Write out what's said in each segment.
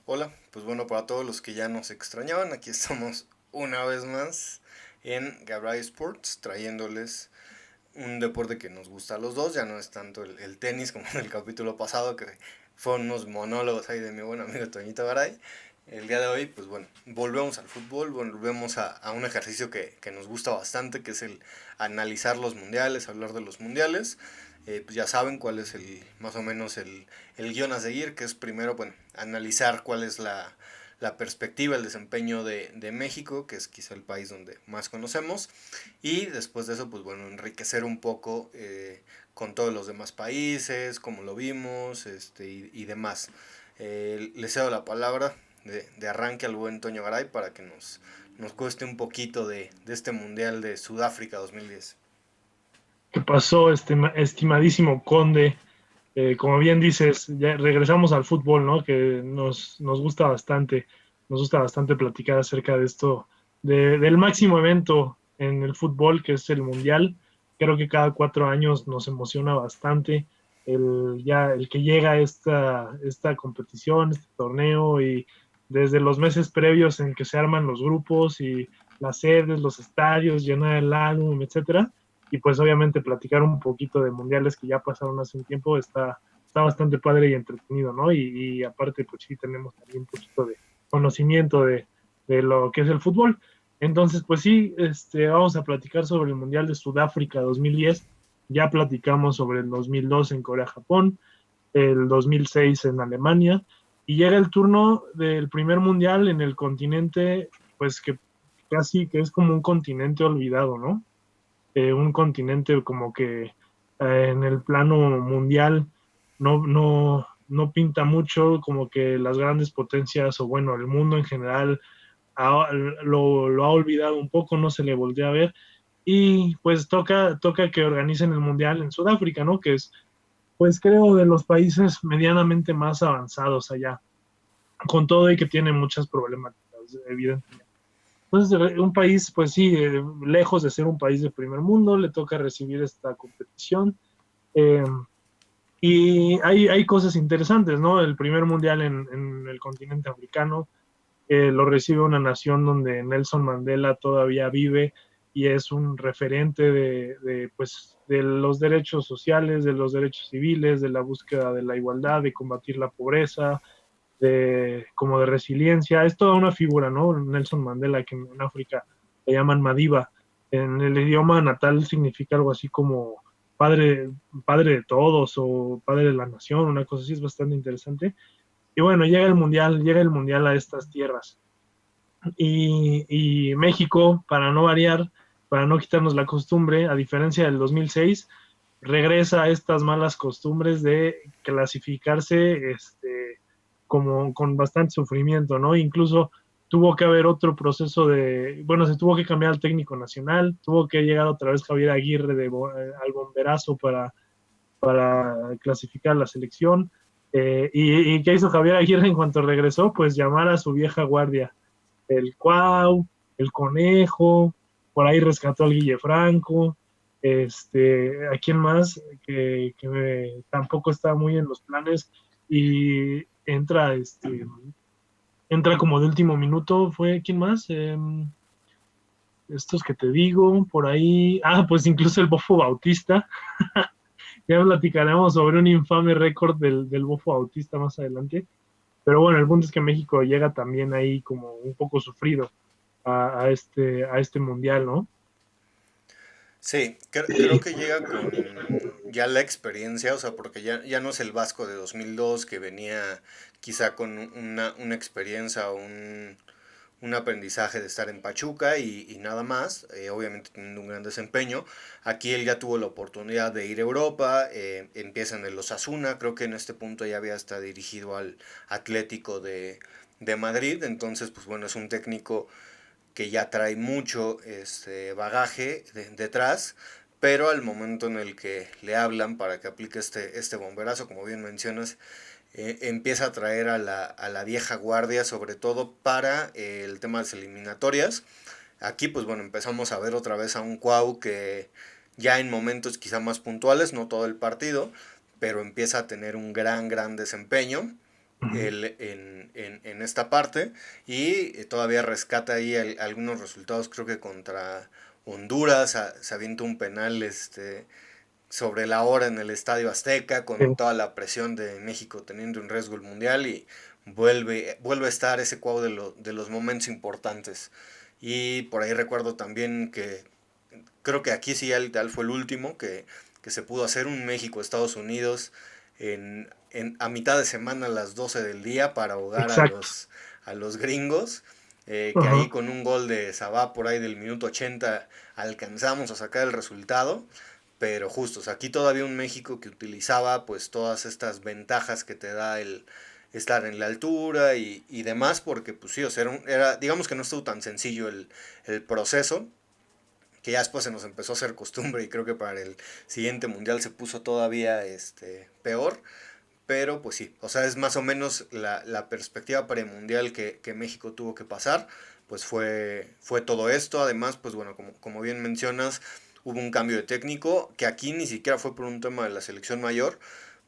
Hola, pues bueno, para todos los que ya nos extrañaban, aquí estamos una vez más en Gabray Sports, trayéndoles un deporte que nos gusta a los dos. Ya no es tanto el tenis como en el capítulo pasado, que fueron unos monólogos ahí de mi buen amigo Toñito Garay. El día de hoy, pues bueno, volvemos al fútbol, volvemos a un ejercicio que nos gusta bastante, que es el analizar los mundiales, hablar de los mundiales. Pues ya saben cuál es más o menos el guión a seguir, que es primero, bueno, analizar cuál es la perspectiva, el desempeño de México, que es quizá el país donde más conocemos, y después de eso, pues bueno, enriquecer un poco con todos los demás países, cómo lo vimos, y demás. Le cedo la palabra de arranque al buen Toño Garay para que nos cueste un poquito de este Mundial de Sudáfrica 2010. ¿Qué pasó, estimadísimo Conde? Como bien dices, ya regresamos al fútbol, ¿no? Que nos gusta bastante, nos gusta bastante platicar acerca de esto, del máximo evento en el fútbol, que es el Mundial. Creo que cada 4 años nos emociona bastante el que llega esta competición, este torneo, y desde los meses previos en que se arman los grupos y las sedes, los estadios, llenar el álbum, etcétera, y pues obviamente platicar un poquito de mundiales que ya pasaron hace un tiempo está bastante padre y entretenido, ¿no? Y aparte, pues sí, tenemos también un poquito de conocimiento de lo que es el fútbol. Entonces, pues sí, vamos a platicar sobre el Mundial de Sudáfrica 2010. Ya platicamos sobre el 2002 en Corea-Japón, el 2006 en Alemania, y llega el turno del primer Mundial en el continente, pues que casi que es como un continente olvidado, ¿no? Un continente como que en el plano mundial no pinta mucho, como que las grandes potencias o bueno, el mundo en general lo ha olvidado un poco, no se le voltea a ver. Y pues toca que organicen el mundial en Sudáfrica, ¿no? Que es, pues creo, de los países medianamente más avanzados allá, con todo y que tiene muchas problemáticas, evidentemente. Entonces, un país, pues sí, lejos de ser un país de primer mundo, le toca recibir esta competición. Eh, y hay cosas interesantes, ¿no? El primer mundial en el continente africano lo recibe una nación donde Nelson Mandela todavía vive y es un referente pues, de los derechos sociales, de los derechos civiles, de la búsqueda de la igualdad, de combatir la pobreza, como de resiliencia. Es toda una figura, ¿no? Nelson Mandela, que en África le llaman Madiba. En el idioma natal significa algo así como padre, padre de todos o padre de la nación, una cosa así, es bastante interesante. Y bueno, llega el mundial a estas tierras. Y México, para no variar, para no quitarnos la costumbre, a diferencia del 2006, regresa a estas malas costumbres de clasificarse como con bastante sufrimiento, ¿no? Incluso tuvo que haber otro proceso bueno, se tuvo que cambiar al técnico nacional, tuvo que llegar otra vez Javier Aguirre al bomberazo para clasificar la selección. ¿Y qué hizo Javier Aguirre en cuanto regresó? Pues llamar a su vieja guardia, el Cuau, el Conejo, por ahí rescató al Guille Franco, ¿a quién más? Que tampoco está muy en los planes y entra como de último minuto, ¿fue quién más? Estos que te digo, por ahí, pues incluso el Bofo Bautista, ya platicaremos sobre un infame récord del Bofo Bautista más adelante, pero bueno, el punto es que México llega también ahí como un poco sufrido a este mundial, ¿no? Sí, creo que llega con ya la experiencia, o sea, porque ya no es el Vasco de 2002 que venía quizá con una experiencia o un aprendizaje de estar en Pachuca y nada más, obviamente teniendo un gran desempeño. Aquí él ya tuvo la oportunidad de ir a Europa, empieza en el Osasuna, creo que en este punto ya había hasta dirigido al Atlético de Madrid, entonces pues bueno, es un técnico que ya trae mucho bagaje detrás, pero al momento en el que le hablan para que aplique este bomberazo, como bien mencionas, empieza a traer a la vieja guardia, sobre todo para el tema de las eliminatorias. Aquí, pues bueno, empezamos a ver otra vez a un Cuau que ya en momentos quizá más puntuales, no todo el partido, pero empieza a tener un gran desempeño. Ujú. en esta parte y todavía rescata ahí algunos resultados, creo que contra Honduras se avienta un penal sobre la hora en el Estadio Azteca Sí, con toda la presión de México teniendo en riesgo el Mundial y vuelve a estar ese cuadro de los momentos importantes. Y por ahí recuerdo también que creo que aquí sí tal fue el último que se pudo hacer un México-Estados Unidos a mitad de semana a las 12 del día para ahogar exacto. a los gringos. Que ahí Ajá. con un gol de Sabá por ahí del minuto 80 alcanzamos a sacar el resultado. Pero justo, o sea, aquí todavía un México que utilizaba pues todas estas ventajas que te da el estar en la altura y demás, porque pues sí, o sea, digamos que no estuvo tan sencillo el proceso, que ya después se nos empezó a hacer costumbre y creo que para el siguiente mundial se puso todavía peor, pero pues sí, o sea, es más o menos la perspectiva premundial que México tuvo que pasar, pues fue todo esto, además, pues bueno, como bien mencionas, hubo un cambio de técnico, que aquí ni siquiera fue por un tema de la selección mayor,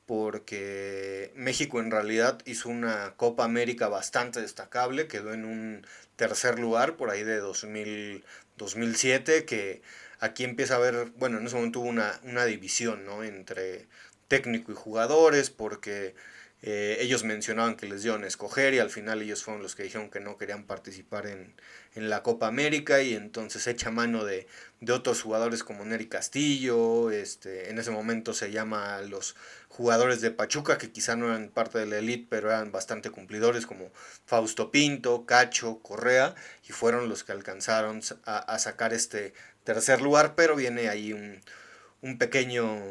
porque México en realidad hizo una Copa América bastante destacable, quedó en un tercer lugar por ahí de 2007, que aquí empieza a haber, bueno, en ese momento hubo una división, ¿no? Entre técnico y jugadores, porque ellos mencionaban que les dieron a escoger y al final ellos fueron los que dijeron que no querían participar en la Copa América y entonces echa mano de otros jugadores como Nery Castillo, en ese momento se llama a los jugadores de Pachuca que quizá no eran parte de la elite pero eran bastante cumplidores como Fausto Pinto, Cacho, Correa y fueron los que alcanzaron a sacar este tercer lugar, pero viene ahí un pequeño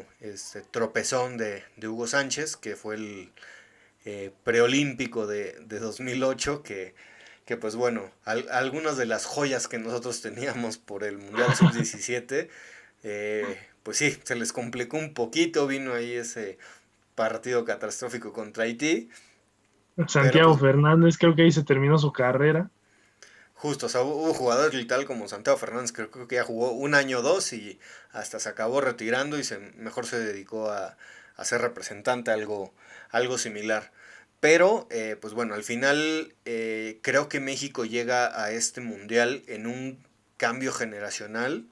tropezón de Hugo Sánchez, que fue el preolímpico de 2008, que pues bueno, algunas de las joyas que nosotros teníamos por el Mundial Sub-17, pues sí, se les complicó un poquito, vino ahí ese partido catastrófico contra Haití, pero Santiago pues Fernández, creo que ahí se terminó su carrera. justo, o sea, hubo jugadores literal como Santiago Fernández, que creo que ya jugó un año o dos y hasta se acabó retirando y mejor se dedicó a ser representante, algo similar. Pero, pues bueno, al final creo que México llega a este mundial en un cambio generacional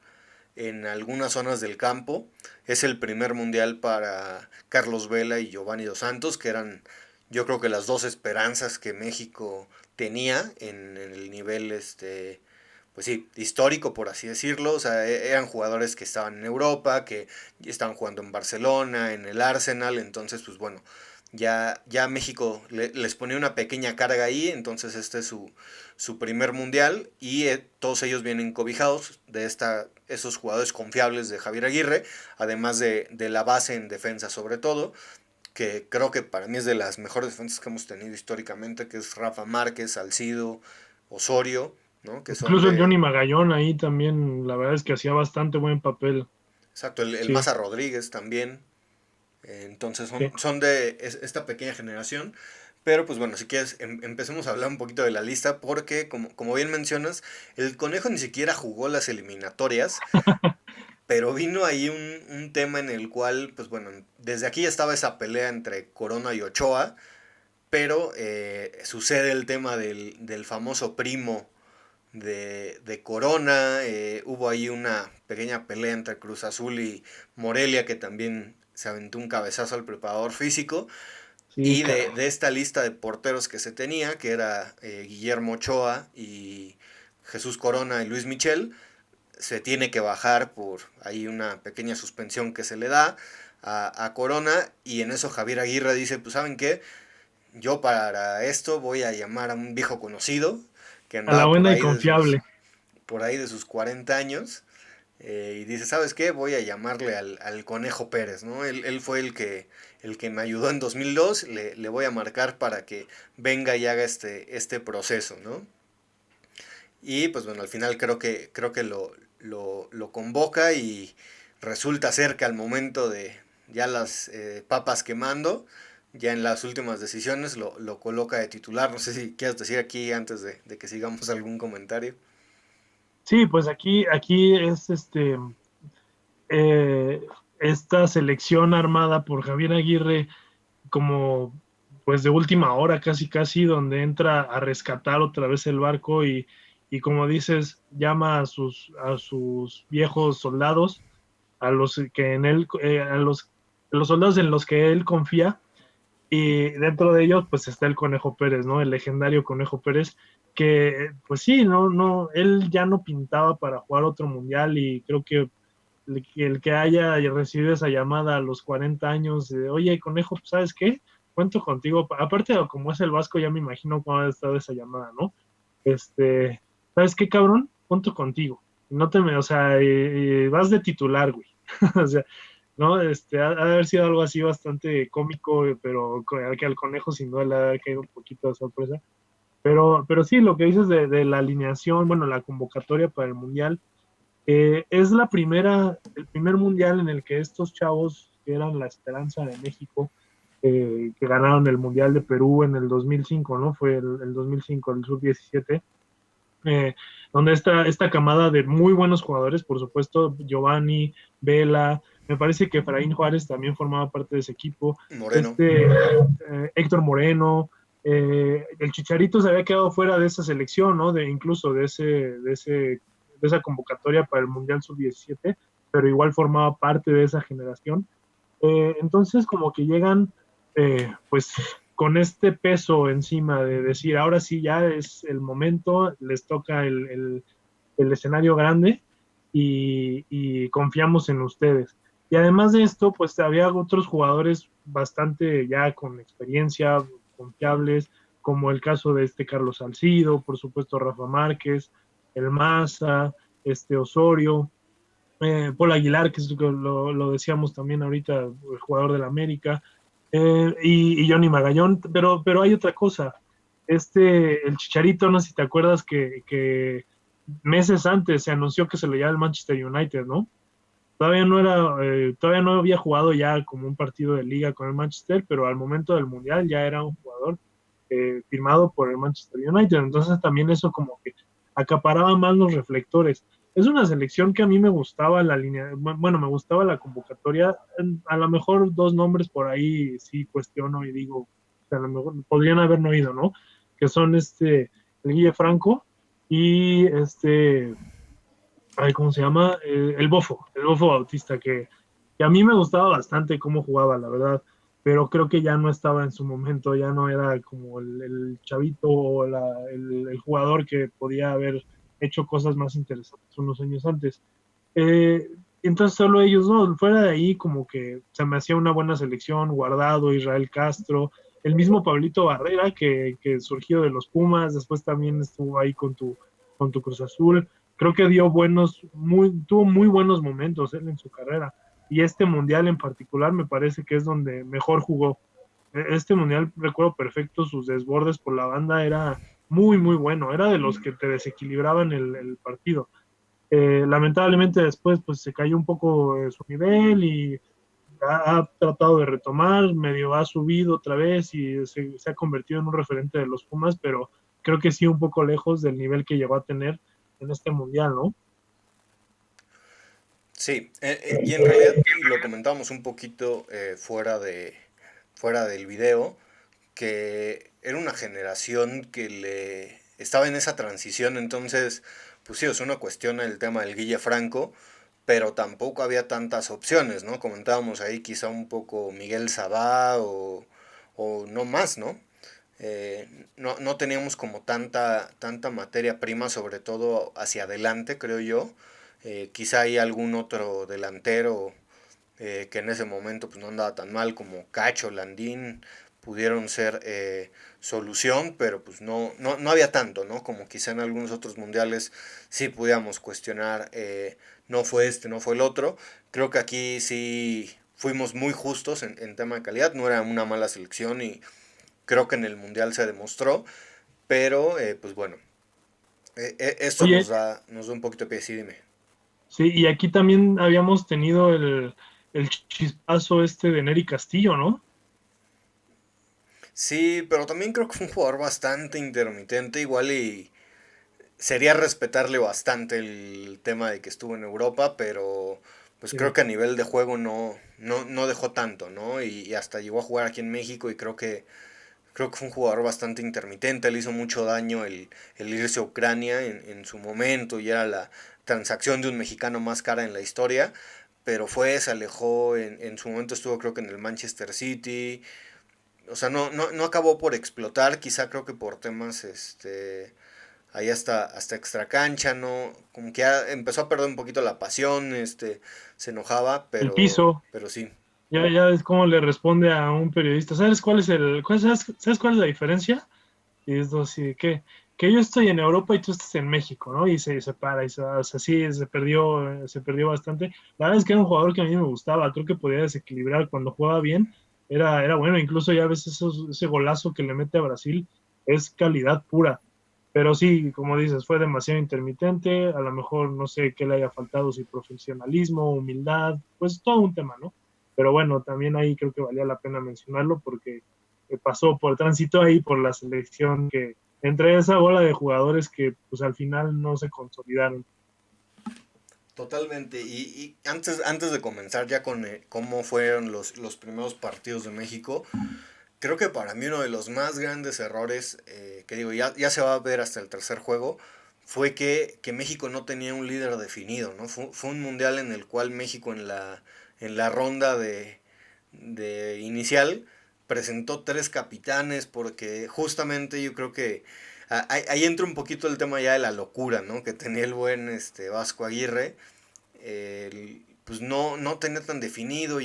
en algunas zonas del campo. Es el primer mundial para Carlos Vela y Giovanni Dos Santos, que eran yo creo que las dos esperanzas que México tenía en el nivel pues sí, histórico por así decirlo, o sea, eran jugadores que estaban en Europa, que estaban jugando en Barcelona, en el Arsenal, entonces pues bueno, ya México les ponía una pequeña carga ahí, entonces este es su primer mundial y todos ellos vienen cobijados de esos jugadores confiables de Javier Aguirre, además de la base en defensa sobre todo, que creo que para mí es de las mejores defensas que hemos tenido históricamente, que es Rafa Márquez, Salcido, Osorio, ¿no? Que son Incluso el de, Johnny Magallón ahí también, la verdad es que hacía bastante buen papel. exacto, el Sí, Maza Rodríguez también. Entonces sí. son de esta pequeña generación. Pero pues bueno, si quieres, empecemos a hablar un poquito de la lista, porque como bien mencionas, el Conejo ni siquiera jugó las eliminatorias, pero vino ahí un tema en el cual, pues bueno, desde aquí ya estaba esa pelea entre Corona y Ochoa, pero sucede el tema del famoso primo de Corona, hubo ahí una pequeña pelea entre Cruz Azul y Morelia que también se aventó un cabezazo al preparador físico, Sí, y caray. de esta lista de porteros que se tenía, que era Guillermo Ochoa y Jesús Corona y Luis Michel, se tiene que bajar por ahí una pequeña suspensión que se le da a Corona y en eso Javier Aguirre dice, pues ¿saben qué? Yo para esto voy a llamar a un viejo conocido que A la andaba buena y confiable. por ahí de sus 40 años y dice, ¿sabes qué? Voy a llamarle al Conejo Pérez, ¿no? Él fue el que me ayudó en 2002, le voy a marcar para que venga y haga este proceso, ¿no? Y pues bueno, al final creo que lo convoca y resulta ser que al momento de ya las papas quemando, ya en las últimas decisiones lo coloca de titular. No sé si quieres decir aquí antes de que sigamos algún comentario. Sí, pues aquí es eh, esta selección armada por Javier Aguirre como pues de última hora casi casi, donde entra a rescatar otra vez el barco y como dices, llama a sus viejos soldados, a los que en él, a los soldados en los que él confía, y dentro de ellos pues está el Conejo Pérez, ¿no? El legendario Conejo Pérez, que pues sí, él ya no pintaba para jugar otro mundial y creo que el que haya recibido esa llamada a los 40 años de, oye, Conejo, pues, ¿sabes qué? Cuento contigo. Aparte de como es el Vasco, ya me imagino cómo ha estado esa llamada, ¿no? Este, ¿Sabes qué, cabrón? Cuento contigo. No te me, o sea, vas de titular, güey. O sea, ¿no? Ha de haber sido algo así bastante cómico, pero que al Conejo sin duda le ha de haber caído un poquito de sorpresa. Pero sí, lo que dices de la alineación, bueno, la convocatoria para el Mundial, es el primer mundial en el que estos chavos, que eran la esperanza de México, que ganaron el Mundial de Perú en el 2005, ¿no? Fue el 2005, el sub-17, eh, donde esta camada de muy buenos jugadores, por supuesto, Giovanni, Vela, me parece que Efraín Juárez también formaba parte de ese equipo, Moreno. Héctor Moreno, el Chicharito se había quedado fuera de esa selección, ¿no? Incluso de esa convocatoria para el Mundial Sub-17, pero igual formaba parte de esa generación. Entonces, como que llegan, pues, con este peso encima de decir, ahora sí ya es el momento, les toca el escenario grande y confiamos en ustedes. Y además de esto, pues había otros jugadores bastante ya con experiencia, confiables, como el caso de este Carlos Salcido, por supuesto Rafa Márquez, el Maza, Osorio, Paul Aguilar, que lo decíamos también ahorita, el jugador del América, y Johnny Magallón, pero hay otra cosa, el Chicharito, no sé si te acuerdas que meses antes se anunció que se le llevaba el Manchester United, ¿no? Todavía no había jugado ya como un partido de liga con el Manchester, pero al momento del Mundial ya era un jugador firmado por el Manchester United. Entonces también eso como que acaparaba más los reflectores. Es una selección que a mí me gustaba la línea, bueno, me gustaba la convocatoria. A lo mejor dos nombres por ahí sí cuestiono y digo, a lo mejor podrían haber no ido, ¿no? Que son el Guille Franco y ay, ¿cómo se llama? El Bofo Bautista, que a mí me gustaba bastante cómo jugaba, la verdad, pero creo que ya no estaba en su momento, ya no era como el chavito o el jugador que podía haber hecho cosas más interesantes unos años antes. Eh, entonces solo ellos dos, fuera de ahí como que se me hacía una buena selección, Guardado, Israel Castro, el mismo Pablito Barrera que surgió de los Pumas, después también estuvo ahí con tu Cruz Azul, creo que tuvo muy buenos momentos él en su carrera, y este mundial en particular me parece que es donde mejor jugó. Este mundial recuerdo perfecto, sus desbordes por la banda era muy bueno, era de los que te desequilibraban el partido. Lamentablemente después pues se cayó un poco su nivel y ha tratado de retomar, medio ha subido otra vez y se ha convertido en un referente de los Pumas, pero creo que sí un poco lejos del nivel que llegó a tener en este mundial, ¿no? Sí, y en realidad, y lo comentábamos un poquito fuera del video, que era una generación que le estaba en esa transición, entonces, pues sí, es una cuestión el tema del Guille Franco, pero tampoco había tantas opciones, ¿no? Comentábamos ahí quizá un poco Miguel Sabá o no más, ¿no? No teníamos como tanta materia prima, sobre todo hacia adelante, creo yo. Quizá hay algún otro delantero que en ese momento pues, no andaba tan mal como Cacho, Landín, pudieron ser solución, pero pues no había tanto, ¿no? Como quizá en algunos otros mundiales sí pudiéramos cuestionar, no fue este, no fue el otro. Creo que aquí sí fuimos muy justos en tema de calidad, no era una mala selección y creo que en el mundial se demostró, pero pues bueno, esto Oye, nos da un poquito de pie, sí, dime. sí, y aquí también habíamos tenido el chispazo de Nery Castillo, ¿no? Sí, pero también creo que fue un jugador bastante intermitente, igual y sería respetarle bastante el tema de que estuvo en Europa, pero pues creo Sí. que a nivel de juego no dejó tanto, ¿no? Y hasta llegó a jugar aquí en México y creo que creo que fue un jugador bastante intermitente, le hizo mucho daño el irse a Ucrania en su momento y era la transacción de un mexicano más cara en la historia, pero se alejó, en su momento estuvo creo que en el Manchester City, o sea, no acabó por explotar, quizá creo que por temas, ahí hasta extra cancha, ¿no? Como que ya empezó a perder un poquito la pasión, se enojaba, El piso, pero sí. ya es como le responde a un periodista. ¿Sabes sabes cuál es la diferencia? Y es así, que yo estoy en Europa y tú estás en México, ¿no? Y se separa, o sea, sí, se perdió bastante. La verdad es que era un jugador que a mí me gustaba, creo que podía desequilibrar cuando jugaba bien, era bueno, incluso ya ves ese golazo que le mete a Brasil, es calidad pura. Pero sí, como dices, fue demasiado intermitente, a lo mejor no sé qué le haya faltado, si profesionalismo, humildad, pues todo un tema, ¿no? Pero bueno, también ahí creo que valía la pena mencionarlo porque pasó por tránsito ahí por la selección que entre esa bola de jugadores que pues al final no se consolidaron. Totalmente. Y antes de comenzar ya con cómo fueron los primeros partidos de México, creo que para mí uno de los más grandes errores, que digo, ya se va a ver hasta el tercer juego, fue que México no tenía un líder definido, ¿no? Fue un mundial en el cual México en la ronda de inicial presentó tres capitanes porque justamente yo creo que ahí entra un poquito el tema ya de la locura, ¿no? Que tenía el buen Vasco Aguirre, pues no tenía tan definido,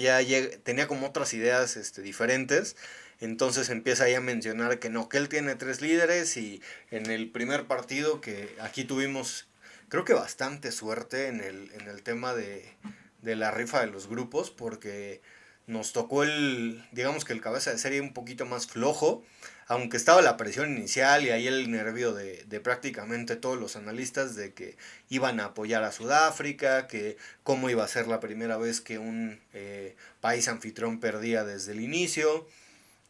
tenía como otras ideas diferentes. Entonces empieza ahí a mencionar que no, que él tiene tres líderes y en el primer partido que aquí tuvimos, creo que bastante suerte en el tema de la rifa de los grupos porque nos tocó digamos que el cabeza de serie un poquito más flojo, aunque estaba la presión inicial y ahí el nervio de prácticamente todos los analistas de que iban a apoyar a Sudáfrica, que cómo iba a ser la primera vez que un país anfitrión perdía desde el inicio.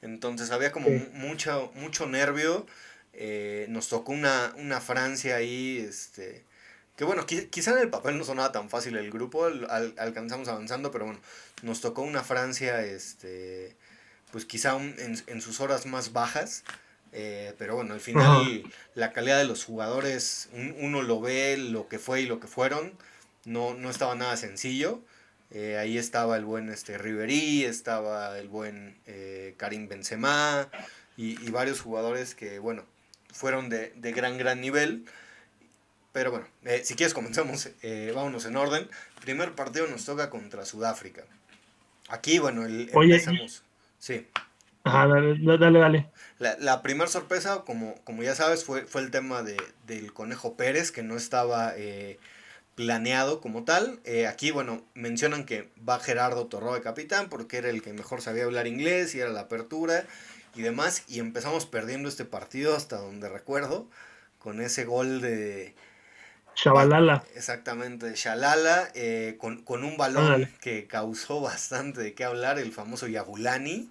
Entonces había como Sí. mucho nervio. Nos tocó una Francia ahí, que bueno, quizá en el papel no sonaba tan fácil el grupo, alcanzamos avanzando, pero bueno, nos tocó una Francia, pues quizá en sus horas más bajas, pero bueno, al Ajá. final la calidad de los jugadores, uno lo ve, lo que fue y lo que fueron, no estaba nada sencillo. Ahí estaba el buen Ribery, estaba el buen Karim Benzema y varios jugadores que, bueno, fueron de gran nivel. Pero bueno, si quieres comenzamos, vámonos en orden. Primer partido nos toca contra Sudáfrica. Aquí, bueno, Oye, empezamos. Sí. ajá, dale. La primera sorpresa, como ya sabes, fue el tema del Conejo Pérez, que no estaba planeado como tal. Aquí, bueno, mencionan que va Gerardo Torró de capitán porque era el que mejor sabía hablar inglés y era la apertura y demás. Y empezamos perdiendo este partido hasta donde recuerdo, con ese gol Chavalala, exactamente de Shalala, con un balón ándale, que causó bastante de qué hablar, el famoso Yabulani,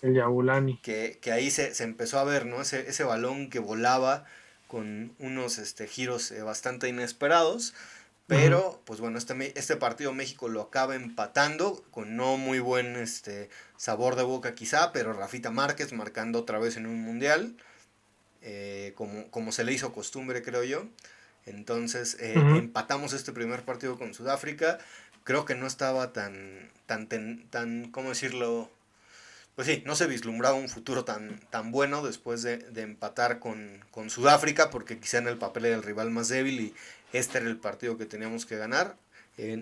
el Yabulani. que ahí se empezó a ver, ¿no? Ese balón que volaba con unos giros bastante inesperados. Ujú. Pero, pues bueno, este partido México lo acaba empatando con no muy buen sabor de boca quizá, pero Rafita Márquez marcando otra vez en un mundial, como se le hizo costumbre creo yo. Entonces Ujú. empatamos este primer partido con Sudáfrica. Creo que no estaba tan, ¿cómo decirlo? Pues sí, no se vislumbraba un futuro tan bueno después de empatar con Sudáfrica, porque quizá en el papel era el rival más débil y este era el partido que teníamos que ganar.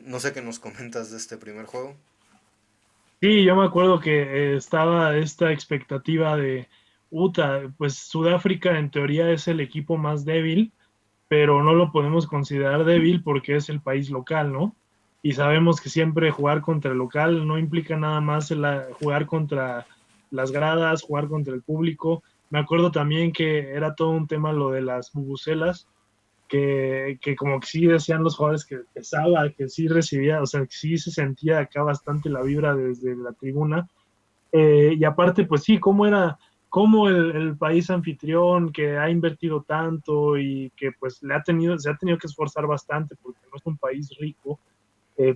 No sé qué nos comentas de este primer juego. Sí, yo me acuerdo que estaba esta expectativa de pues Sudáfrica en teoría es el equipo más débil, pero no lo podemos considerar débil porque es el país local, ¿no? Y sabemos que siempre jugar contra el local no implica nada más jugar contra las gradas, jugar contra el público. Me acuerdo también que era todo un tema lo de las bubucelas, que como que sí decían los jugadores que pesaba, que sí recibía, o sea, que sí se sentía acá bastante la vibra desde la tribuna. Y aparte, pues sí, cómo el país anfitrión que ha invertido tanto y que pues se ha tenido que esforzar bastante porque no es un país rico,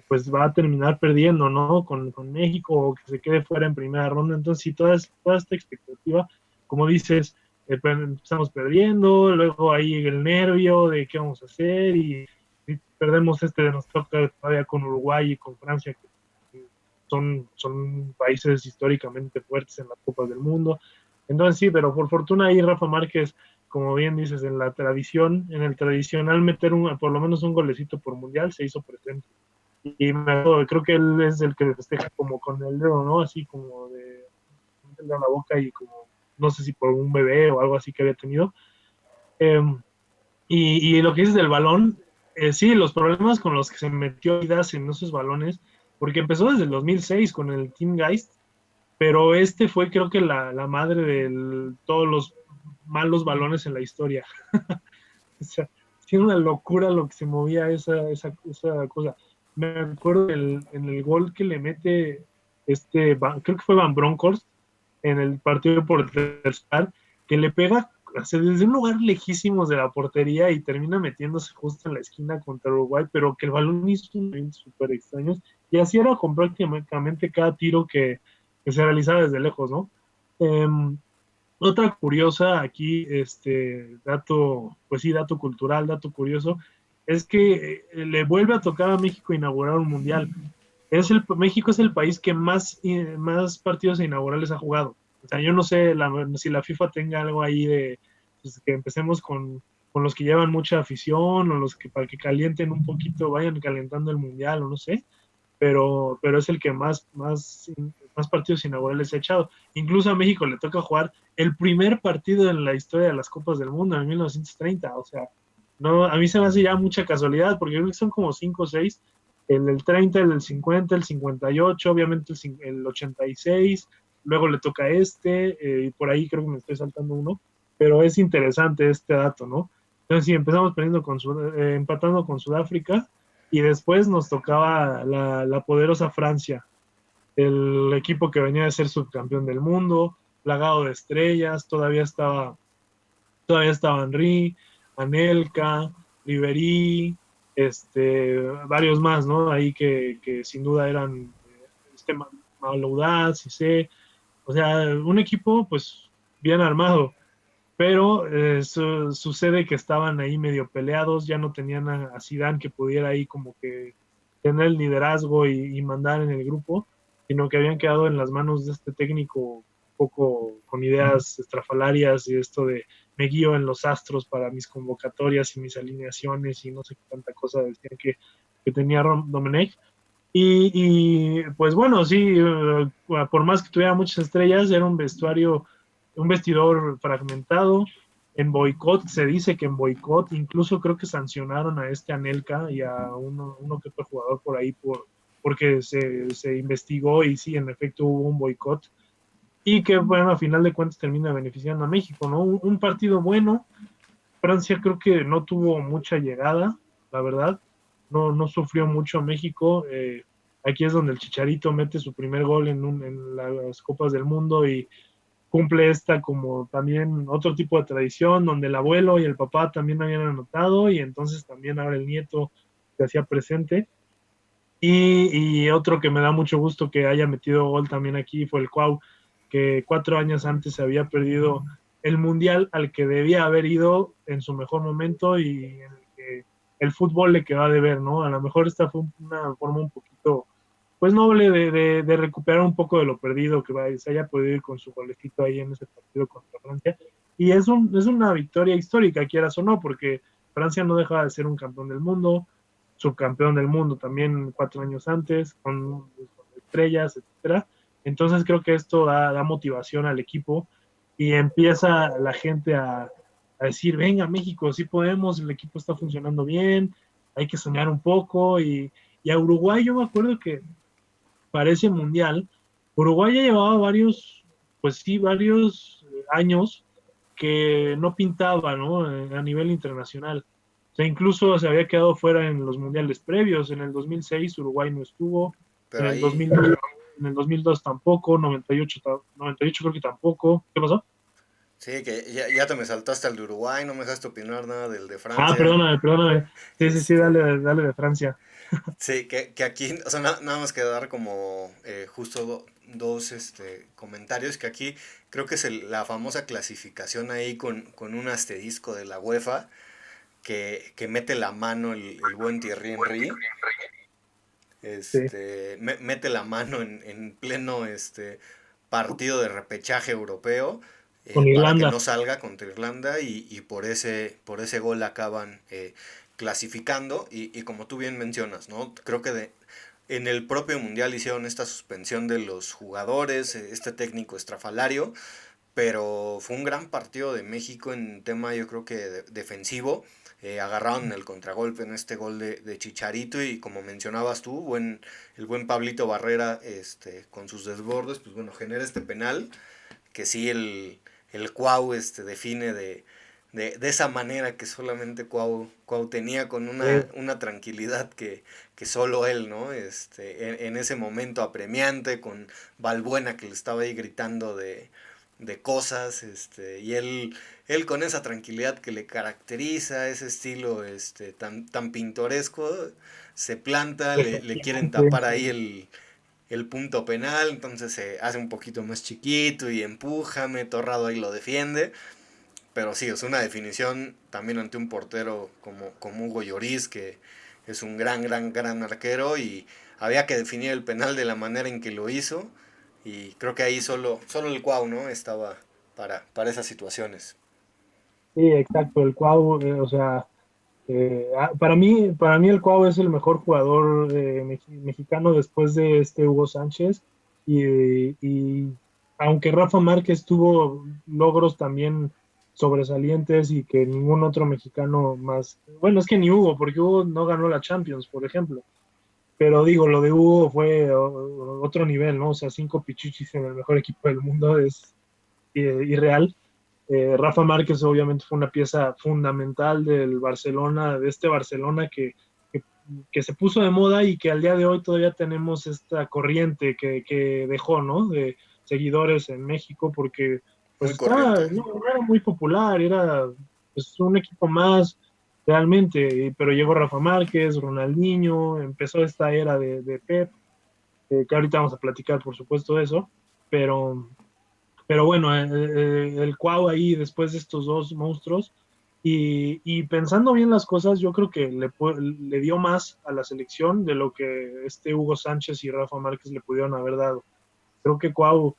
pues va a terminar perdiendo, ¿no? Con México o que se quede fuera en primera ronda. Entonces, sí, toda esta expectativa. como dices, empezamos perdiendo, luego ahí el nervio de qué vamos a hacer y perdemos nos toca todavía con Uruguay y con Francia, que son países históricamente fuertes en las Copas del Mundo. Entonces sí, pero por fortuna ahí Rafa Márquez, como bien dices, en el tradicional meter por lo menos un golecito por mundial, se hizo presente. Y creo que él es el que festeja como con el dedo, ¿no? Así como de la boca y como, no sé si por un bebé o algo así que había tenido. Eh, y lo que dices del balón, sí, los problemas con los que se metió Adidas en esos balones, porque empezó desde el 2006 con el Team Geist, pero este fue creo que la madre de todos los malos balones en la historia. O sea, tiene una locura lo que se movía esa cosa. Me acuerdo en el gol que le mete creo que fue Van Bronckhorst en el partido por tercer, que le pega, o sea, desde un lugar lejísimos de la portería y termina metiéndose justo en la esquina contra Uruguay, pero que el balón hizo un súper extraños. Y así era con prácticamente cada tiro que se realizaba desde lejos, ¿no? Otra curiosa aquí, dato, pues sí, dato cultural, dato curioso, es que le vuelve a tocar a México inaugurar un mundial. México es el país que más partidos inaugurales ha jugado. O sea, yo no sé si la FIFA tenga algo ahí de pues, que empecemos con los que llevan mucha afición o los que para que calienten un poquito, vayan calentando el mundial o no sé, pero es el que más partidos inaugurales ha echado. Incluso a México le toca jugar el primer partido en la historia de las Copas del Mundo en 1930. O sea, no, a mí se me hace ya mucha casualidad, porque creo que son como 5 o 6, el del 30, el del 50, el 58, obviamente el 86, luego le toca y por ahí creo que me estoy saltando uno, pero es interesante este dato, ¿no? Entonces, si empezamos empatando con Sudáfrica, y después nos tocaba la poderosa Francia, el equipo que venía de ser subcampeón del mundo, plagado de estrellas, todavía estaba Henry, Anelka, Ribery, varios más, ¿no? Ahí que sin duda eran Maloudad, Cissé, o sea, un equipo pues bien armado, pero sucede que estaban ahí medio peleados, ya no tenían a Zidane que pudiera ahí como que tener el liderazgo y mandar en el grupo, sino que habían quedado en las manos de este técnico un poco con ideas estrafalarias y esto de me guío en los astros para mis convocatorias y mis alineaciones y no sé qué tanta cosa decían que tenía Domenech. Pues bueno, sí, por más que tuviera muchas estrellas, era un vestidor fragmentado. En boicot, se dice que en boicot, incluso creo que sancionaron a Anelka y a uno que otro jugador por ahí porque se investigó y sí, en efecto hubo un boicot. Y que, bueno, a final de cuentas termina beneficiando a México, ¿no? Un partido bueno. Francia creo que no tuvo mucha llegada, la verdad. No sufrió mucho México. Aquí es donde el Chicharito mete su primer gol en las Copas del Mundo y cumple esta como también otro tipo de tradición donde el abuelo y el papá también habían anotado y entonces también ahora el nieto se hacía presente. Y otro que me da mucho gusto que haya metido gol también aquí fue el Cuau, que 4 años antes se había perdido el mundial al que debía haber ido en su mejor momento y en el que el fútbol le quedó a deber, ¿no? A lo mejor esta fue una forma un poquito, pues noble de recuperar un poco de lo perdido, que se haya podido ir con su golecito ahí en ese partido contra Francia. Y es una victoria histórica, quieras o no, porque Francia no deja de ser un campeón del mundo, subcampeón del mundo también 4 años antes, con estrellas, etcétera. Entonces creo que esto da motivación al equipo y empieza la gente a decir, venga México, sí podemos, el equipo está funcionando bien, hay que soñar un poco y a Uruguay yo me acuerdo que para ese mundial, Uruguay ya llevaba pues sí, varios años que no pintaba, ¿no? A nivel internacional. O sea, incluso se había quedado fuera en los mundiales previos. En el 2006 Uruguay no estuvo, en Pero el ahí, 2002, en el 2002 tampoco, 98 creo que tampoco. ¿Qué pasó? sí, que ya te me saltaste al de Uruguay, no me dejaste opinar nada del de Ah, Francia. perdóname. Sí, sí, sí, Este, dale de Francia. sí, que aquí, o sea, nada más que dar como justo dos comentarios que aquí creo que es la famosa clasificación ahí con un asterisco de la UEFA que mete la mano el buen Thierry Henry, Sí, mete la mano en pleno partido de repechaje europeo con para que Irlanda. no salga contra Irlanda y por ese gol acaban clasificando y como tú bien mencionas, ¿no? Creo que en el propio mundial hicieron esta suspensión de los jugadores, este técnico estrafalario, pero fue un gran partido de México en tema yo creo que defensivo. Agarraron el contragolpe en este gol de Chicharito y como mencionabas tú, el buen Pablito Barrera con sus desbordes, pues bueno, genera este penal que sí el Cuau define de esa manera que solamente Cuau tenía con una tranquilidad que solo él, ¿no? En ese momento apremiante con Balbuena que le estaba ahí gritando de cosas, y él con esa tranquilidad que le caracteriza, ese estilo tan pintoresco, se planta, le quieren tapar ahí el punto penal, entonces se hace un poquito más chiquito y empújame, Torrado ahí lo defiende, pero sí, es una definición también ante un portero como Hugo Lloris, que es un gran arquero y había que definir el penal de la manera en que lo hizo y creo que ahí solo el Cuau, ¿no? Estaba para esas situaciones. Sí, exacto, el Cuau, o sea, para mí el Cuau es el mejor jugador mexicano después de este Hugo Sánchez y aunque Rafa Márquez tuvo logros también sobresalientes y que ningún otro mexicano más, bueno, es que ni Hugo, porque Hugo no ganó la Champions, por ejemplo, pero digo, lo de Hugo fue otro nivel, ¿no? O sea, 5 pichichis en el mejor equipo del mundo es irreal. Rafa Márquez obviamente fue una pieza fundamental del Barcelona, de este Barcelona que, que, se puso de moda y que al día de hoy todavía tenemos esta corriente que dejó, ¿no? De seguidores en México, porque pues Muy corriente. no era muy popular, era pues, un equipo más realmente, pero llegó Rafa Márquez, Ronaldinho, empezó esta era de Pep, que ahorita vamos a platicar por supuesto de eso, pero bueno, el Cuau ahí después de estos dos monstruos y pensando bien las cosas, yo creo que le dio más a la selección de lo que este Hugo Sánchez y Rafa Márquez le pudieron haber dado. Creo que Cuau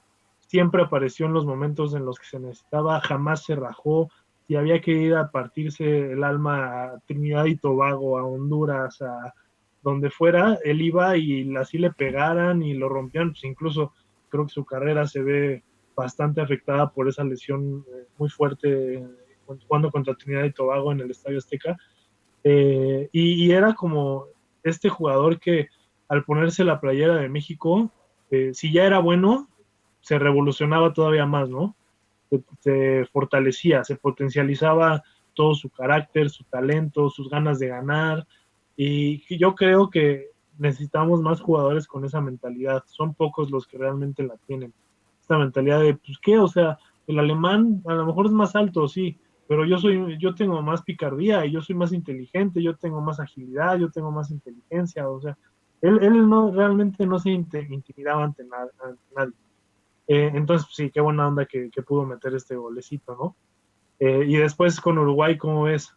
siempre apareció en los momentos en los que se necesitaba, jamás se rajó. Si había que ir a partirse el alma a Trinidad y Tobago, a Honduras, a donde fuera, él iba y así le pegaran y lo rompían. Pues incluso creo que su carrera se ve bastante afectada por esa lesión muy fuerte jugando contra Trinidad y Tobago en el Estadio Azteca. Y era como este jugador que al ponerse la playera de México, si ya era bueno, se revolucionaba todavía más, ¿no? Se fortalecía, se potencializaba todo su carácter, su talento, sus ganas de ganar. Y yo creo que necesitamos más jugadores con esa mentalidad. Son pocos los que realmente la tienen. Esta mentalidad de, pues, ¿qué? O sea, el alemán a lo mejor es más alto, sí, pero yo tengo más picardía y yo soy más inteligente, yo tengo más agilidad, yo tengo más inteligencia, o sea, él no, realmente no se intimidaba ante nadie. Entonces, sí, qué buena onda que pudo meter este golecito, ¿no? Y después con Uruguay, ¿cómo ves?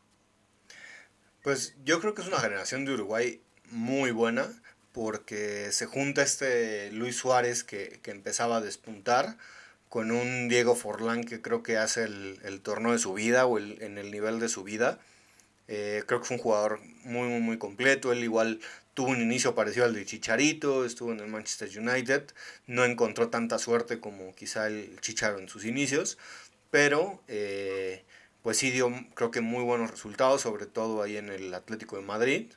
Pues yo creo que es una generación de Uruguay muy buena porque se junta Luis Suárez que empezaba a despuntar con un Diego Forlán que creo que hace el torneo de su vida o en el nivel de su vida. Creo que fue un jugador muy completo. Él igual tuvo un inicio parecido al de Chicharito, estuvo en el Manchester United. No encontró tanta suerte como quizá el Chicharo en sus inicios, pero pues sí dio creo que muy buenos resultados, sobre todo ahí en el Atlético de Madrid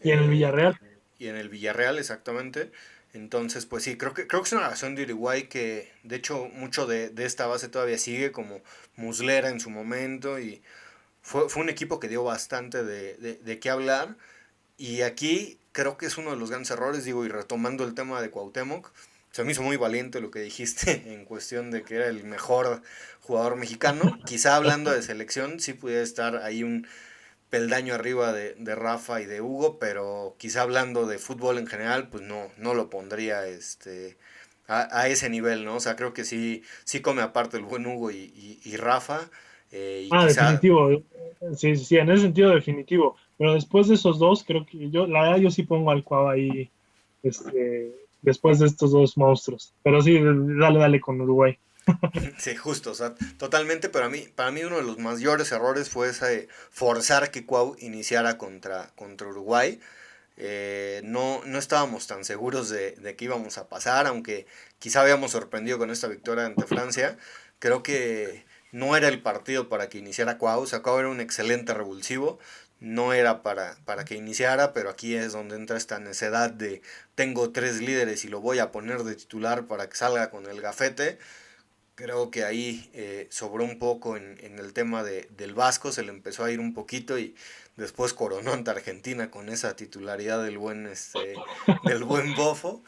Y en el eh, Villarreal. y en el Villarreal exactamente. Entonces, pues sí, creo que es una nación de Uruguay que, de hecho, mucho de esta base todavía sigue, como Muslera en su momento, y fue un equipo que dio bastante de qué hablar. Y aquí creo que es uno de los grandes errores, digo, y retomando el tema de Cuauhtémoc, se me hizo muy valiente lo que dijiste en cuestión de que era el mejor jugador mexicano. Quizá hablando de selección, sí pudiera estar ahí un peldaño arriba de Rafa y de Hugo, pero quizá hablando de fútbol en general, pues no lo pondría a ese nivel, ¿no? O sea, creo que sí, sí come aparte el buen Hugo y Rafa, y Ah, quizá, definitivo. Sí, sí, sí, en ese sentido definitivo. Pero después de esos dos, creo que yo, la verdad, yo sí pongo al Cuau ahí, después de estos dos monstruos. Pero sí, dale, dale con Uruguay. sí, justo, o sea, totalmente, pero para mí uno de los mayores errores fue ese forzar que Cuau iniciara contra Uruguay. No estábamos tan seguros de que íbamos a pasar, aunque quizá habíamos sorprendido con esta victoria ante Francia. Creo que no era el partido para que iniciara Cuau. O sea, Cuau era un excelente revulsivo. No era para que iniciara, pero aquí es donde entra esta necedad de tengo tres líderes y lo voy a poner de titular para que salga con el gafete. Creo que ahí sobró un poco en el tema del Vasco, se le empezó a ir un poquito y después coronó ante Argentina con esa titularidad del buen Bofo.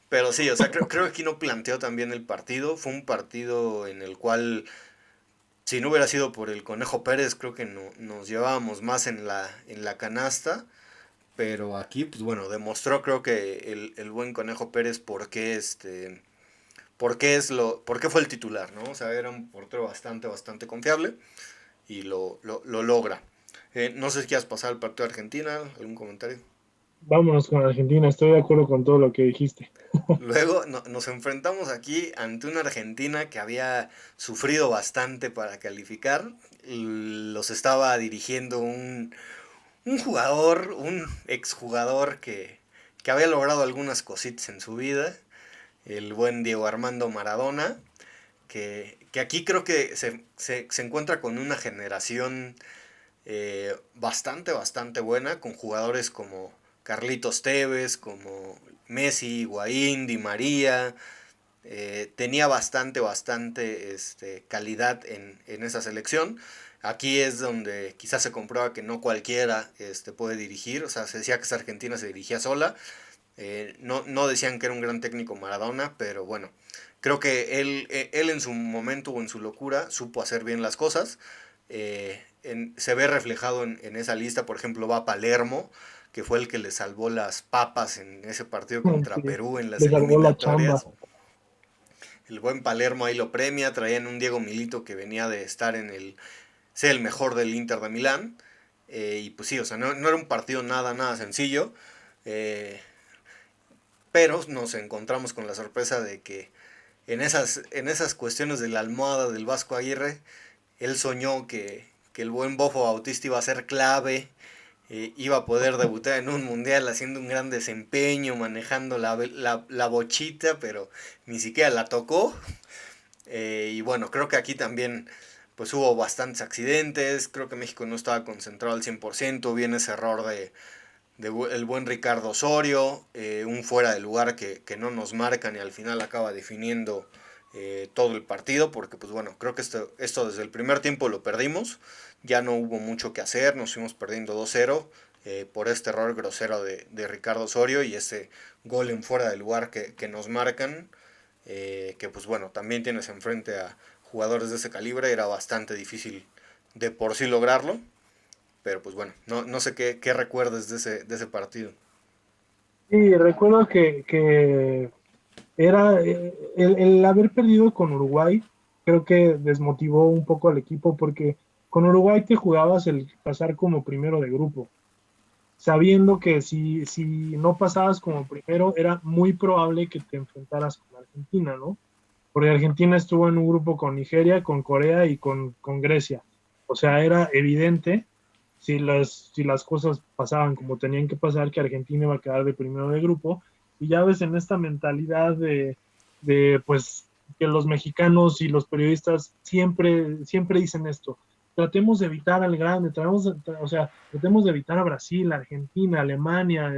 Pero sí, o sea, creo que aquí no planteó también el partido. Fue un partido en el cual, si no hubiera sido por el Conejo Pérez, creo que no, nos llevábamos más en la canasta. Pero aquí, pues bueno, demostró creo que el buen Conejo Pérez por qué fue el titular, ¿no? O sea, era un portero bastante confiable y lo logra. No sé si quieras pasar al partido de Argentina, algún comentario. Vámonos con Argentina, estoy de acuerdo con todo lo que dijiste. Luego nos enfrentamos aquí ante una Argentina que había sufrido bastante para calificar. Los estaba dirigiendo un jugador, un exjugador que había logrado algunas cositas en su vida, el buen Diego Armando Maradona, que aquí creo que se encuentra con una generación bastante buena, con jugadores como Carlitos Tevez, como Messi, Higuaín, Di María. Tenía bastante calidad en esa selección. Aquí es donde quizás se comprueba que no cualquiera puede dirigir. O sea, se decía que esa Argentina se dirigía sola. No decían que era un gran técnico Maradona, pero bueno, creo que él en su momento o en su locura supo hacer bien las cosas. Se ve reflejado en esa lista, por ejemplo, va Palermo, que fue el que le salvó las papas en ese partido contra Sí, Perú en las le salvó la chamba. eliminatorias. El buen Palermo ahí lo premia, traían un Diego Milito que venía de estar ser el mejor del Inter de Milán. Y pues sí, o sea, no era un partido nada sencillo. Eh, pero nos encontramos con la sorpresa de que en esas cuestiones de la almohada del Vasco Aguirre, él soñó que el buen Bofo Bautista iba a ser clave, iba a poder debutar en un mundial haciendo un gran desempeño, manejando la bochita, pero ni siquiera la tocó. Y bueno, creo que aquí también pues hubo bastantes accidentes, creo que México no estaba concentrado al 100%, viene ese error el buen Ricardo Osorio, un fuera de lugar que no nos marcan y al final acaba definiendo todo el partido, porque pues bueno, creo que esto desde el primer tiempo lo perdimos, ya no hubo mucho que hacer, nos fuimos perdiendo 2-0 por este error grosero de Ricardo Osorio y ese gol en fuera de lugar que nos marcan, que pues bueno, también tienes enfrente a jugadores de ese calibre, era bastante difícil de por sí lograrlo. Pero pues bueno, no sé qué recuerdes de ese partido. Sí, recuerdo que era el haber perdido con Uruguay, creo que desmotivó un poco al equipo porque con Uruguay te jugabas el pasar como primero de grupo, sabiendo que si no pasabas como primero era muy probable que te enfrentaras con Argentina, ¿no? Porque Argentina estuvo en un grupo con Nigeria, con Corea y con Grecia. O sea, era evidente si las cosas pasaban como tenían que pasar, que Argentina iba a quedar de primero de grupo. Y ya ves en esta mentalidad pues, que los mexicanos y los periodistas siempre dicen esto. Tratemos de evitar al grande, tratemos de evitar a Brasil, Argentina, Alemania,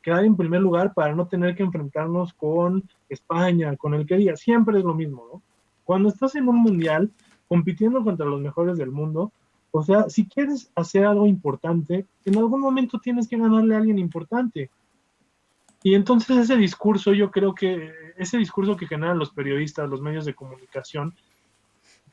quedar en primer lugar para no tener que enfrentarnos con España, con el que diga, siempre es lo mismo, ¿no? Cuando estás en un mundial compitiendo contra los mejores del mundo, o sea, si quieres hacer algo importante, en algún momento tienes que ganarle a alguien importante. Y entonces ese discurso, yo creo que ese discurso que generan los periodistas, los medios de comunicación,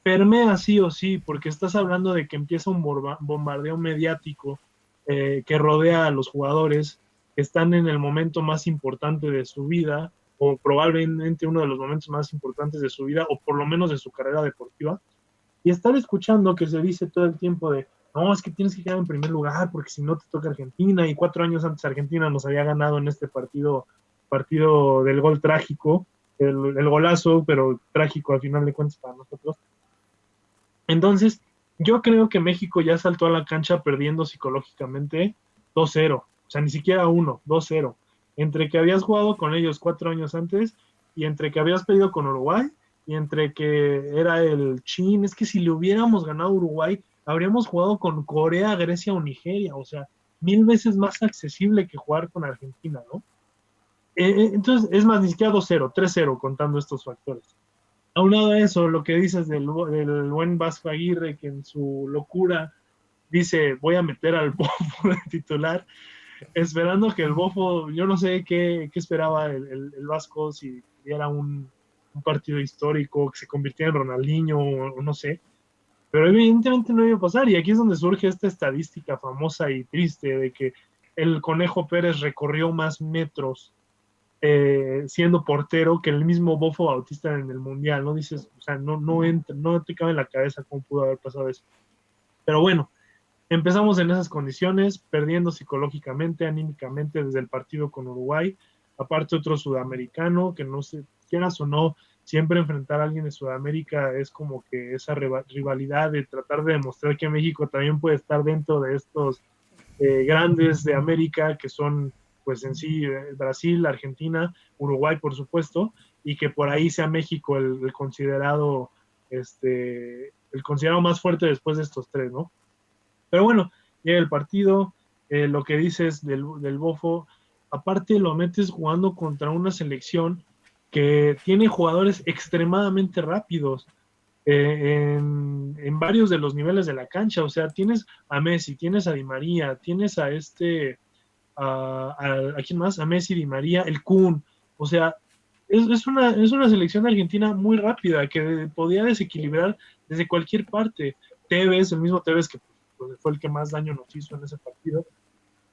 permea sí o sí, porque estás hablando de que empieza un bombardeo mediático que rodea a los jugadores que están en el momento más importante de su vida o probablemente uno de los momentos más importantes de su vida, o por lo menos de su carrera deportiva, y estar escuchando que se dice todo el tiempo de, no, es que tienes que quedar en primer lugar, porque si no te toca Argentina, y 4 años antes Argentina nos había ganado en este partido del gol trágico, el golazo, pero trágico al final de cuentas para nosotros. Entonces, yo creo que México ya saltó a la cancha perdiendo psicológicamente 2-0, o sea, ni siquiera 1, 2-0. Entre que habías jugado con ellos 4 años antes y entre que habías perdido con Uruguay y entre que era el chin, es que si le hubiéramos ganado a Uruguay, habríamos jugado con Corea, Grecia o Nigeria, o sea, 1000 veces más accesible que jugar con Argentina, ¿no? Entonces, es más, ni siquiera 2-0, 3-0 contando estos factores. Aunado a eso, lo que dices del buen Vasco Aguirre, que en su locura dice, voy a meter al Bofo de titular, esperando que el Bofo, yo no sé qué esperaba el Vasco, si diera un partido histórico, que se convirtiera en Ronaldinho o no sé, pero evidentemente no iba a pasar, y aquí es donde surge esta estadística famosa y triste de que el Conejo Pérez recorrió más metros siendo portero que el mismo Bofo Bautista en el Mundial, ¿no? Dices, o sea, no te cabe en la cabeza cómo pudo haber pasado eso. Pero bueno, empezamos en esas condiciones, perdiendo psicológicamente, anímicamente desde el partido con Uruguay, aparte otro sudamericano, que no sé, quieras o no, siempre enfrentar a alguien de Sudamérica es como que esa rivalidad de tratar de demostrar que México también puede estar dentro de estos grandes de América, que son pues en sí Brasil, Argentina, Uruguay, por supuesto, y que por ahí sea México el considerado el considerado más fuerte después de estos tres, ¿no? Pero bueno, llega el partido, lo que dices del Bofo, aparte lo metes jugando contra una selección que tiene jugadores extremadamente rápidos en varios de los niveles de la cancha. O sea, tienes a Messi, tienes a Di María, tienes a quién más, a Messi, Di María, el Kun. O sea, es una selección argentina muy rápida que podía desequilibrar desde cualquier parte. Tevez, el mismo Tevez que pues, fue el que más daño nos hizo en ese partido.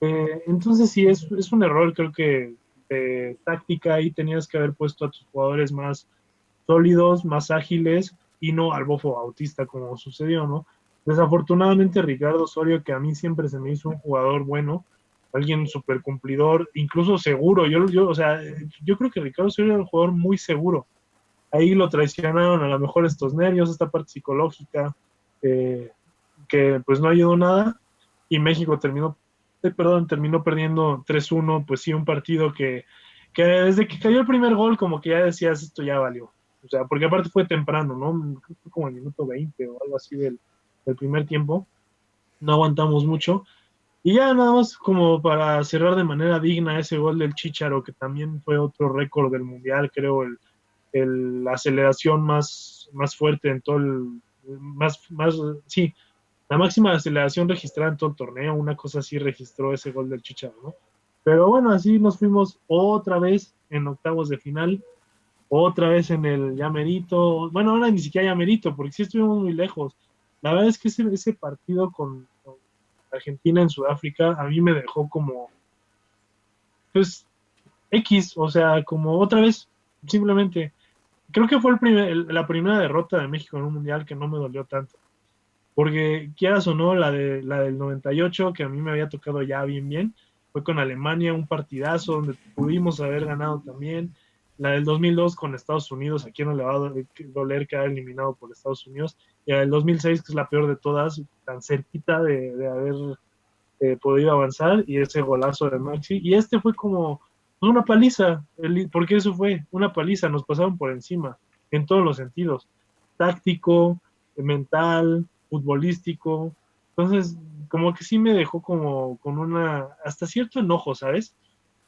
Entonces sí, es un error, creo que de táctica, y tenías que haber puesto a tus jugadores más sólidos, más ágiles y no al Bofo Bautista como sucedió, ¿no? Desafortunadamente Ricardo Osorio, que a mí siempre se me hizo un jugador bueno, alguien súper cumplidor, incluso seguro, o sea, yo creo que Ricardo Osorio era un jugador muy seguro. Ahí lo traicionaron a lo mejor estos nervios, esta parte psicológica, eh, que pues no ayudó nada, y México terminó perdiendo 3-1, pues sí, un partido que desde que cayó el primer gol como que ya decías, esto ya valió. O sea, porque aparte fue temprano, ¿no? Creo que fue como el minuto 20 o algo así del primer tiempo. No aguantamos mucho. Y ya nada más como para cerrar de manera digna ese gol del Chicharo, que también fue otro récord del Mundial, creo, la aceleración más fuerte en todo sí, la máxima aceleración registrada en todo el torneo, una cosa así registró ese gol del Chicharo, ¿no? Pero bueno, así nos fuimos otra vez en octavos de final, otra vez en el Llamerito, bueno, ahora ni siquiera Llamerito, porque sí estuvimos muy lejos. La verdad es que ese partido con Argentina en Sudáfrica a mí me dejó como, pues, X, o sea, como otra vez, simplemente, creo que fue la primera derrota de México en un mundial que no me dolió tanto. Porque quieras o no, la del 98, que a mí me había tocado ya bien, bien, fue con Alemania, un partidazo donde pudimos haber ganado también. La del 2002 con Estados Unidos, a quien no le va a doler quedar eliminado por Estados Unidos. Y la del 2006, que es la peor de todas, tan cerquita de haber podido avanzar, y ese golazo de Maxi. Y este fue como una paliza, porque eso fue una paliza, nos pasaron por encima en todos los sentidos, táctico, mental, futbolístico. Entonces, como que sí me dejó como con hasta cierto enojo, ¿sabes?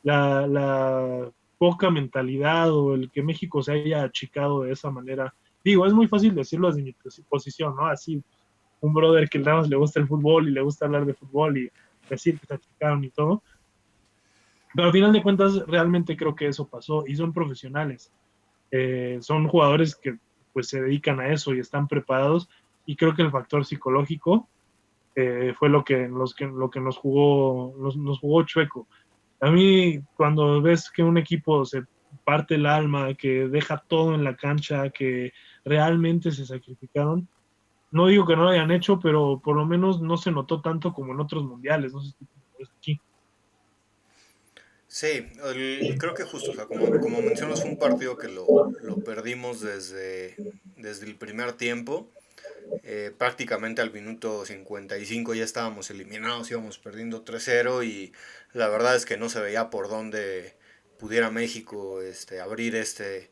La poca mentalidad, o el que México se haya achicado de esa manera. Digo, es muy fácil decirlo desde mi posición, ¿no? Así, un brother que nada más le gusta el fútbol y le gusta hablar de fútbol y decir que se achicaron y todo. Pero al final de cuentas, realmente creo que eso pasó, y son profesionales. Son jugadores que pues se dedican a eso y están preparados, y creo que el factor psicológico fue lo que nos jugó chueco. A mí, cuando ves que un equipo parte el alma, que deja todo en la cancha, que realmente se sacrificaron. No digo que no lo hayan hecho, pero por lo menos no se notó tanto como en otros mundiales. No sé si te parece aquí. Sí, creo que justo, o sea, como mencionas, fue un partido que lo perdimos desde el primer tiempo. Prácticamente al minuto 55 ya estábamos eliminados, íbamos perdiendo 3-0 y la verdad es que no se veía por dónde pudiera México abrir este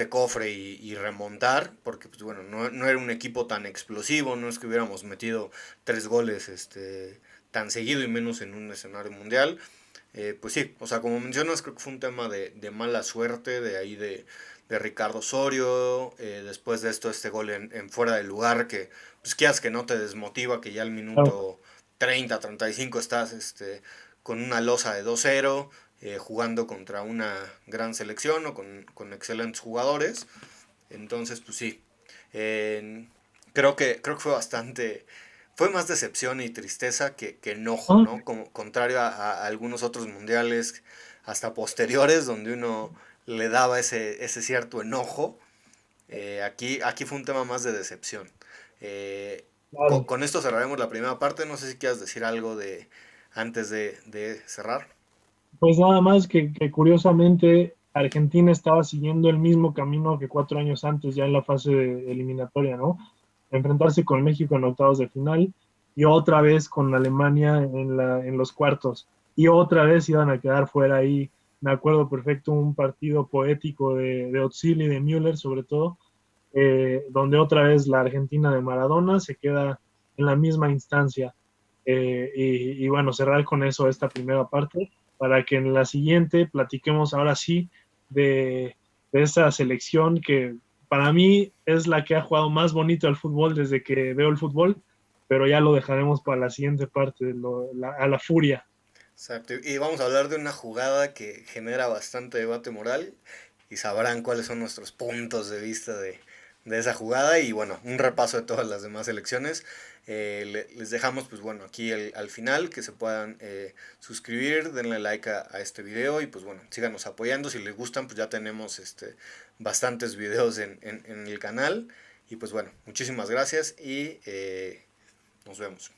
cofre y remontar, porque pues bueno, no era un equipo tan explosivo, no es que hubiéramos metido 3 goles tan seguido y menos en un escenario mundial. Pues sí, o sea, como mencionas, creo que fue un tema de mala suerte, de ahí de Ricardo Osorio, después de esto este gol en fuera de lugar, que pues quieras que no te desmotiva, que ya al Claro, minuto 30 35 estás con una losa de 2-0, jugando contra una gran selección o con excelentes jugadores. Entonces, pues sí, eh, creo que fue más decepción y tristeza que enojo, ah, ¿no? Como contrario a algunos otros mundiales hasta posteriores donde uno le daba ese cierto enojo. Aquí fue un tema más de decepción. Eh, claro. con esto cerraremos la primera parte. No sé si quieras decir algo antes de cerrar. Pues nada más que curiosamente Argentina estaba siguiendo el mismo camino que 4 años antes, ya en la fase eliminatoria, ¿no? Enfrentarse con México en octavos de final y otra vez con Alemania en los cuartos. Y otra vez iban a quedar fuera ahí. Me acuerdo perfecto un partido poético de Özil y de Müller, sobre todo, donde otra vez la Argentina de Maradona se queda en la misma instancia. Y bueno, cerrar con eso esta primera parte, para que en la siguiente platiquemos ahora sí de esa selección que para mí es la que ha jugado más bonito al fútbol desde que veo el fútbol, pero ya lo dejaremos para la siguiente parte, a la furia. Exacto. Y vamos a hablar de una jugada que genera bastante debate moral y sabrán cuáles son nuestros puntos de vista de esa jugada y bueno, un repaso de todas las demás elecciones. Les dejamos pues bueno aquí al final que se puedan suscribir, denle like a este video y pues bueno, síganos apoyando. Si les gustan pues ya tenemos bastantes videos en el canal y pues bueno, muchísimas gracias y nos vemos.